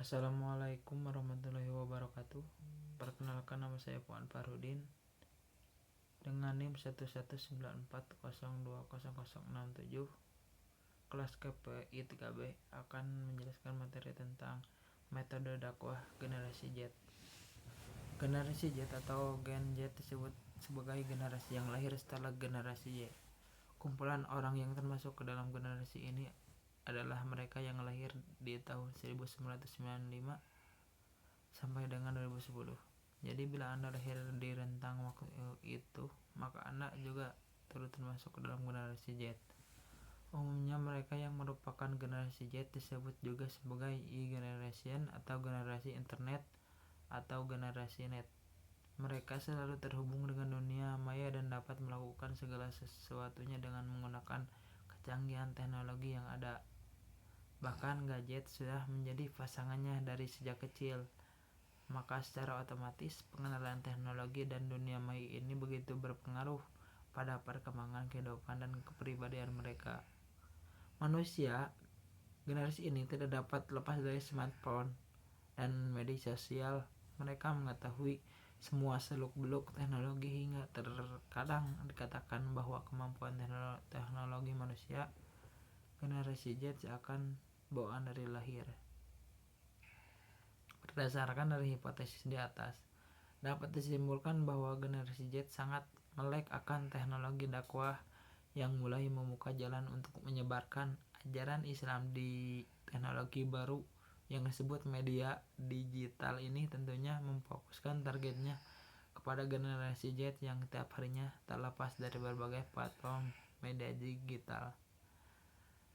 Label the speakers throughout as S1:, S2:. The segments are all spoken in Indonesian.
S1: Assalamualaikum warahmatullahi wabarakatuh. Perkenalkan, nama saya Puan Farudin dengan NIM 11940200067. Kelas KPI 3B akan menjelaskan materi tentang metode dakwah generasi Z. Generasi Z atau Gen Z disebut sebagai generasi yang lahir setelah generasi Y. Kumpulan orang yang termasuk ke dalam generasi ini adalah mereka yang lahir di tahun 1995 sampai dengan 2010. Jadi bila Anda lahir di rentang waktu itu, maka Anda juga turut termasuk ke dalam generasi Z. Umumnya mereka yang merupakan generasi Z disebut juga sebagai Y-generation atau generasi internet atau generasi net. Mereka selalu terhubung dengan dunia maya dan dapat melakukan segala sesuatunya dengan menggunakan kecanggihan teknologi yang ada. Bahkan gadget sudah menjadi pasangannya dari sejak kecil. Maka secara otomatis pengenalan teknologi dan dunia maya ini begitu berpengaruh pada perkembangan kehidupan dan kepribadian mereka. Manusia generasi ini tidak dapat lepas dari smartphone dan media sosial. Mereka mengetahui semua seluk-beluk teknologi hingga terkadang dikatakan bahwa kemampuan teknologi manusia generasi Z akan bawaan dari lahir. Berdasarkan dari hipotesis di atas, dapat disimpulkan bahwa generasi Z sangat melek akan teknologi dakwah yang mulai membuka jalan untuk menyebarkan ajaran Islam di teknologi baru yang disebut media digital. Ini tentunya memfokuskan targetnya kepada generasi Z yang tiap harinya tak lepas dari berbagai platform media digital.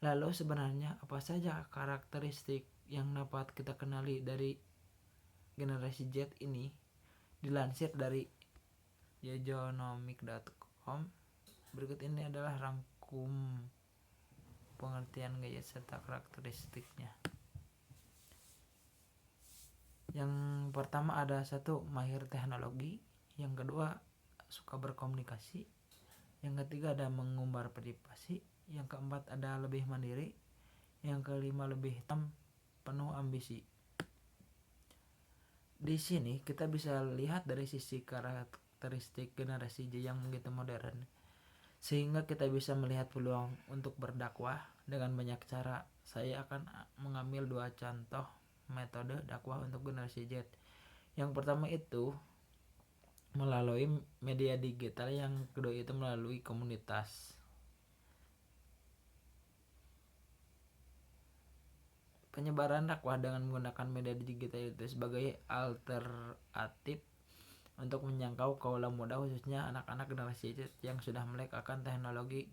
S1: Lalu sebenarnya apa saja karakteristik yang dapat kita kenali dari generasi Z ini? Dilansir dari yojonomic.com, berikut ini adalah rangkum pengertian gadget serta karakteristiknya. Yang pertama ada 1. Mahir teknologi. Yang kedua, suka berkomunikasi. Yang ketiga ada mengumbar privasi. Yang keempat ada lebih mandiri. Yang kelima lebih penuh ambisi. Di sini kita bisa lihat dari sisi karakteristik generasi Z yang begitu modern, sehingga kita bisa melihat peluang untuk berdakwah dengan banyak cara. Saya akan mengambil 2 contoh metode dakwah untuk generasi Z. Yang pertama itu melalui media digital, yang kedua itu melalui komunitas. Penyebaran dakwah dengan menggunakan media digital itu sebagai alternatif untuk menjangkau kaula muda, khususnya anak-anak generasi Z yang sudah melek akan teknologi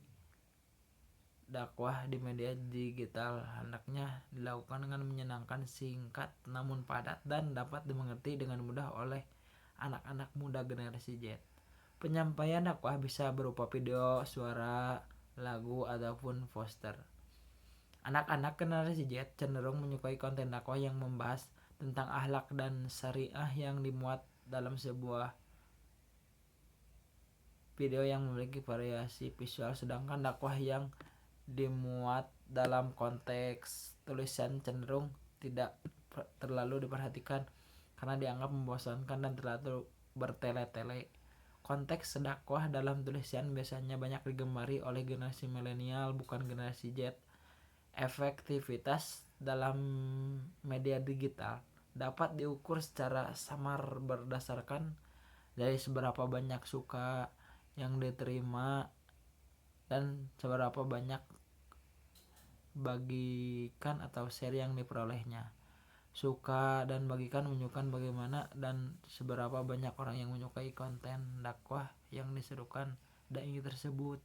S1: dakwah di media digital. Hendaknya dilakukan dengan menyenangkan, singkat namun padat, dan dapat dimengerti dengan mudah oleh anak-anak muda generasi Z. Penyampaian dakwah bisa berupa video, suara, lagu, ataupun poster. Anak-anak generasi Z cenderung menyukai konten dakwah yang membahas tentang akhlak dan syariah yang dimuat dalam sebuah video yang memiliki variasi visual, sedangkan dakwah yang dimuat dalam konteks tulisan cenderung tidak terlalu diperhatikan karena dianggap membosankan dan terlalu bertele-tele. Konteks dakwah dalam tulisan biasanya banyak digemari oleh generasi milenial, bukan generasi Z. Efektivitas dalam media digital dapat diukur secara samar berdasarkan dari seberapa banyak suka yang diterima dan seberapa banyak bagikan atau share yang diperolehnya. Suka dan bagikan menunjukkan bagaimana dan seberapa banyak orang yang menyukai konten dakwah yang diserukan dai tersebut.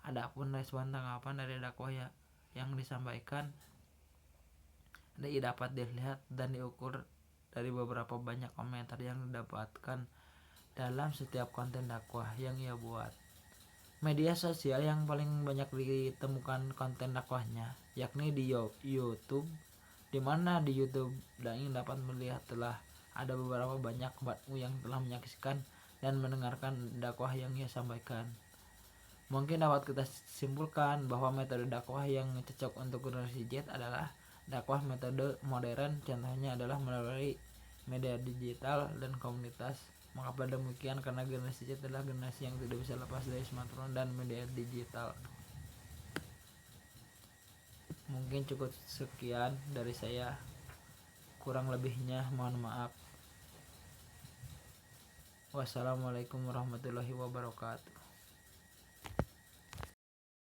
S1: Adapun respon tanggapan dari dakwah yang disampaikan dai dapat dilihat dan diukur dari beberapa banyak komentar yang didapatkan dalam setiap konten dakwah yang ia buat. Media sosial yang paling banyak ditemukan konten dakwahnya yakni di YouTube, di mana di YouTube dai dapat melihat telah ada beberapa banyak umatmu yang telah menyaksikan dan mendengarkan dakwah yang ia sampaikan. Mungkin dapat kita simpulkan bahwa metode dakwah yang cocok untuk generasi Z adalah dakwah metode modern, contohnya adalah melalui media digital dan komunitas. Maka pada demikian, karena generasi Z adalah generasi yang tidak bisa lepas dari smartphone dan media digital. Mungkin cukup sekian dari saya, kurang lebihnya mohon maaf. Wassalamualaikum warahmatullahi wabarakatuh.